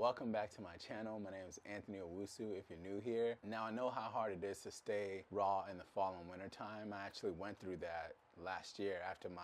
Welcome back to my channel. My name is Anthony Owusu if you're new here. Now I know how hard it is to stay raw in the fall and winter time. I actually went through that last year after my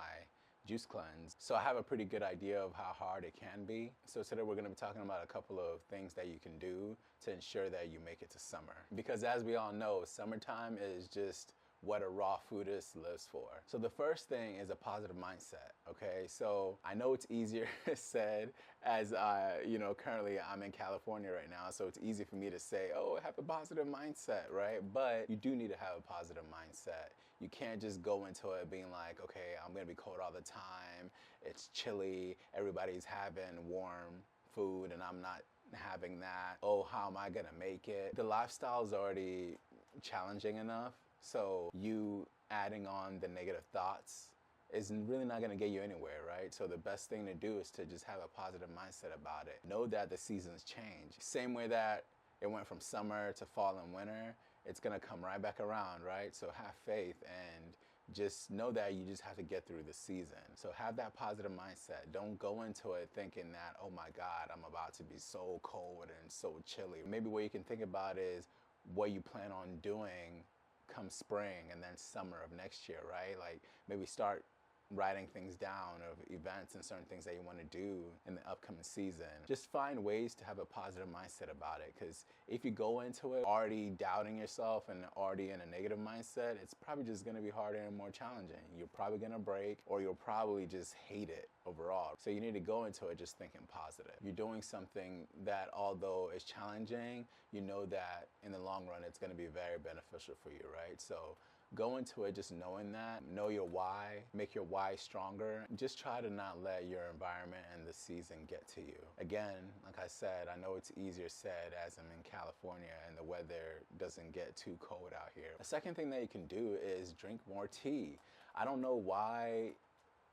juice cleanse. So I have a pretty good idea of how hard it can be. So today we're gonna be talking about a couple of things that you can do to ensure that you make it to summer. Because as we all know, summertime is just what a raw foodist lives for. So the first thing is a positive mindset, okay? So I know it's easier said as, currently I'm in California right now, so it's easy for me to say, oh, have a positive mindset, right? But you do need to have a positive mindset. You can't just go into it being like, okay, I'm gonna be cold all the time, it's chilly, everybody's having warm food and I'm not having that. Oh, how am I gonna make it? The lifestyle is already challenging enough. So you adding on the negative thoughts is really not going to get you anywhere, right? So the best thing to do is to just have a positive mindset about it. Know that the seasons change. Same way that it went from summer to fall and winter, it's going to come right back around, right? So have faith and just know that you just have to get through the season. So have that positive mindset. Don't go into it thinking that, oh my God, I'm about to be so cold and so chilly. Maybe what you can think about is what you plan on doing come spring and then summer of next year, right? Like maybe start writing things down of events and certain things that you want to do in the upcoming season. Just find ways to have a positive mindset about it, because if you go into it already doubting yourself and already in a negative mindset, it's probably just going to be harder and more challenging. You're probably going to break, or you'll probably just hate it overall. So you need to go into it just thinking positive. You're doing something that, although it's challenging, you know that in the long run it's going to be very beneficial for you, right? So go into it just knowing that. Know your why, make your why stronger. Just try to not let your environment and the season get to you. Again, like I said, I know it's easier said as I'm in California and the weather doesn't get too cold out here. The second thing that you can do is drink more tea. I don't know why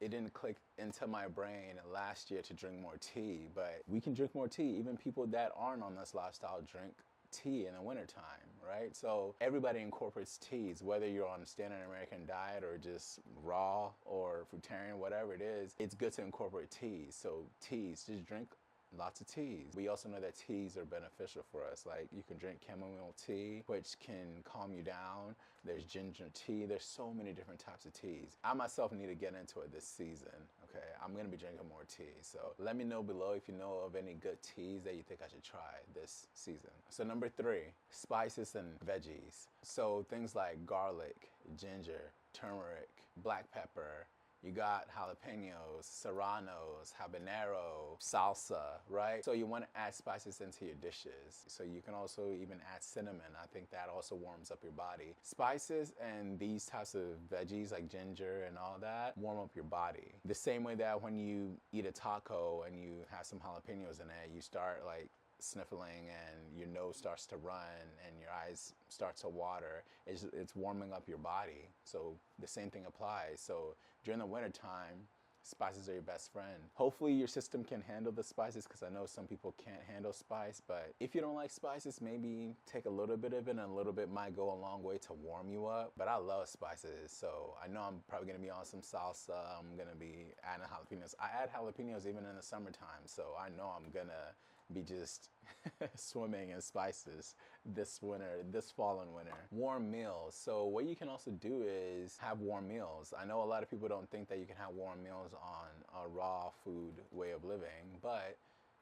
it didn't click into my brain last year to drink more tea, but we can drink more tea. Even people that aren't on this lifestyle drink tea in the wintertime, right? So everybody incorporates teas, whether you're on a standard American diet or just raw or fruitarian, whatever it is, it's good to incorporate teas. So teas, just drink lots of teas. We also know that teas are beneficial for us. Like you can drink chamomile tea, which can calm you down. There's ginger tea. There's so many different types of teas. I myself need to get into it this season, okay? I'm gonna be drinking more tea. So let me know below if you know of any good teas that you think I should try this season. So number 3, spices and veggies. So things like garlic, ginger, turmeric, black pepper. You got jalapenos, serranos, habanero, salsa, right? So you want to add spices into your dishes. So you can also even add cinnamon. I think that also warms up your body. Spices and these types of veggies like ginger and all that warm up your body. The same way that when you eat a taco and you have some jalapenos in it, you start like sniffling and your nose starts to run and your eyes start to water. It's warming up your body. So the same thing applies. So during the winter time, spices are your best friend. Hopefully your system can handle the spices, because I know some people can't handle spice, but if you don't like spices, maybe take a little bit of it, and a little bit might go a long way to warm you up. But I love spices, so I know I'm probably gonna be on some salsa. I'm gonna be adding jalapenos. I add jalapenos even in the summertime, so I know I'm gonna be just swimming in spices this winter, this fall and winter. Warm meals. So what you can also do is have warm meals. I know a lot of people don't think that you can have warm meals on a raw food way of living, but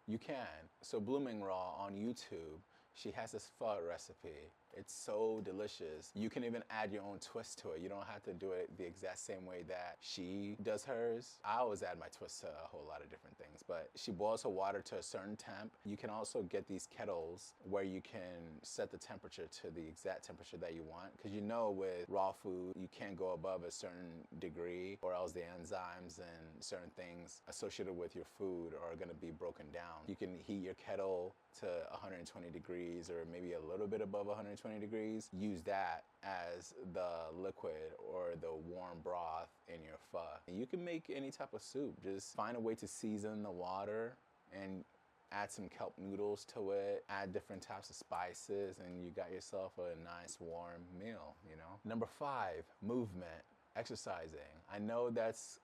you can. So Blooming Raw on YouTube, she has this pho recipe. It's so delicious. You can even add your own twist to it. You don't have to do it the exact same way that she does hers. I always add my twist to a whole lot of different things, but she boils her water to a certain temp. You can also get these kettles where you can set the temperature to the exact temperature that you want, because you know with raw food, you can't go above a certain degree or else the enzymes and certain things associated with your food are gonna be broken down. You can heat your kettle to 120 degrees or maybe a little bit above 120 degrees. Use that as the liquid or the warm broth in your pho. You can make any type of soup. Just find a way to season the water and add some kelp noodles to it, add different types of spices, and you got yourself a nice warm meal, you know? Number 5, movement, exercising. I know that's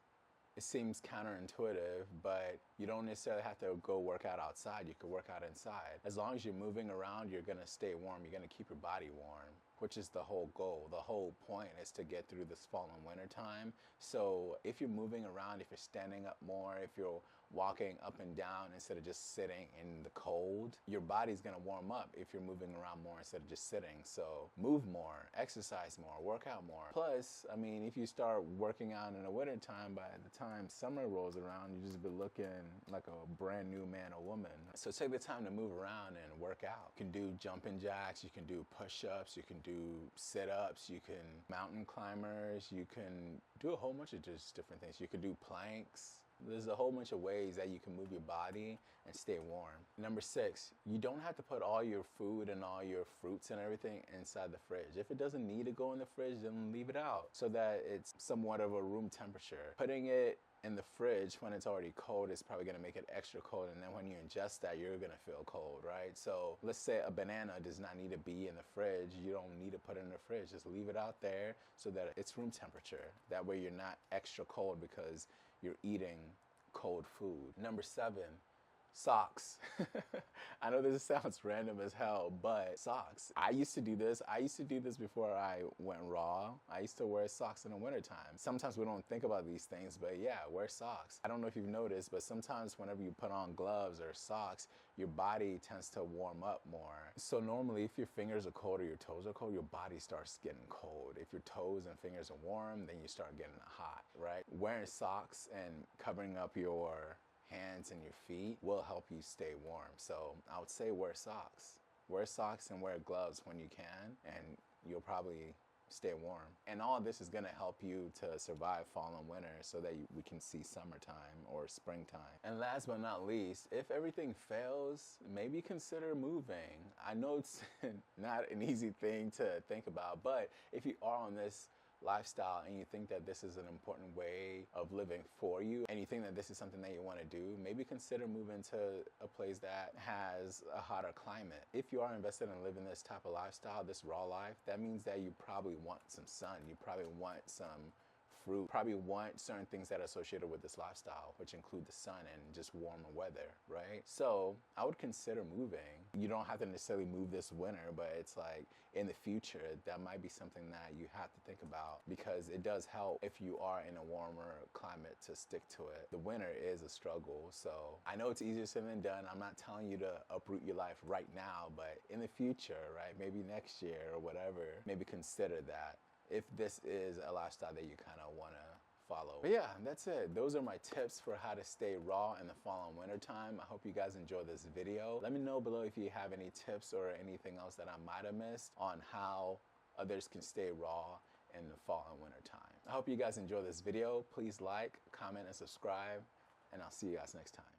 It seems counterintuitive, but you don't necessarily have to go work out outside. You could work out inside. As long as you're moving around, you're gonna stay warm. You're gonna keep your body warm, which is the whole goal. The whole point is to get through this fall and winter time. So if you're moving around, if you're standing up more, if you're walking up and down instead of just sitting in the cold, your body's gonna warm up if you're moving around more instead of just sitting. So move more, exercise more, work out more. Plus, I mean, if you start working out in the winter time, by the time summer rolls around, you just be looking like a brand new man or woman. So take the time to move around and work out. You can do jumping jacks, you can do push-ups, you can do sit-ups, you can mountain climbers, you can do a whole bunch of just different things. You could do planks. There's a whole bunch of ways that you can move your body and stay warm. Number 6, you don't have to put all your food and all your fruits and everything inside the fridge. If it doesn't need to go in the fridge, then leave it out so that it's somewhat of a room temperature. Putting it in the fridge when it's already cold is probably gonna make it extra cold, and then when you ingest that, you're gonna feel cold, right? So let's say a banana does not need to be in the fridge. You don't need to put it in the fridge. Just leave it out there so that it's room temperature. That way you're not extra cold because you're eating cold food. Number 7, socks. I know this sounds random as hell, but socks. I used to do this. I used to do this before I went raw. I used to wear socks in the wintertime. Sometimes we don't think about these things, but yeah, wear socks. I don't know if you've noticed, but sometimes whenever you put on gloves or socks, your body tends to warm up more. So normally if your fingers are cold or your toes are cold, your body starts getting cold. If your toes and fingers are warm, then you start getting hot, right? Wearing socks and covering up your hands and your feet will help you stay warm. So I would say wear socks. Wear socks and wear gloves when you can, and you'll probably stay warm. And all of this is gonna help you to survive fall and winter so that we can see summertime or springtime. And last but not least, if everything fails, maybe consider moving. I know it's not an easy thing to think about, but if you are on this lifestyle and you think that this is an important way of living for you and you think that this is something that you want to do, maybe consider moving to a place that has a hotter climate. If you are invested in living this type of lifestyle, this raw life, that means that you probably want some sun, you probably want some fruit, probably want certain things that are associated with this lifestyle, which include the sun and just warmer weather, right? So I would consider moving. You don't have to necessarily move this winter, but it's like in the future, that might be something that you have to think about because it does help if you are in a warmer climate to stick to it. The winter is a struggle, so I know it's easier said than done. I'm not telling you to uproot your life right now, but in the future, right? Maybe next year or whatever, maybe consider that if this is a lifestyle that you kind of want to follow. But yeah, that's it. Those are my tips for how to stay raw in the fall and winter time. I hope you guys enjoyed this video. Let me know below if you have any tips or anything else that I might have missed on how others can stay raw in the fall and winter time. I hope you guys enjoy this video. Please like, comment, and subscribe, and I'll see you guys next time.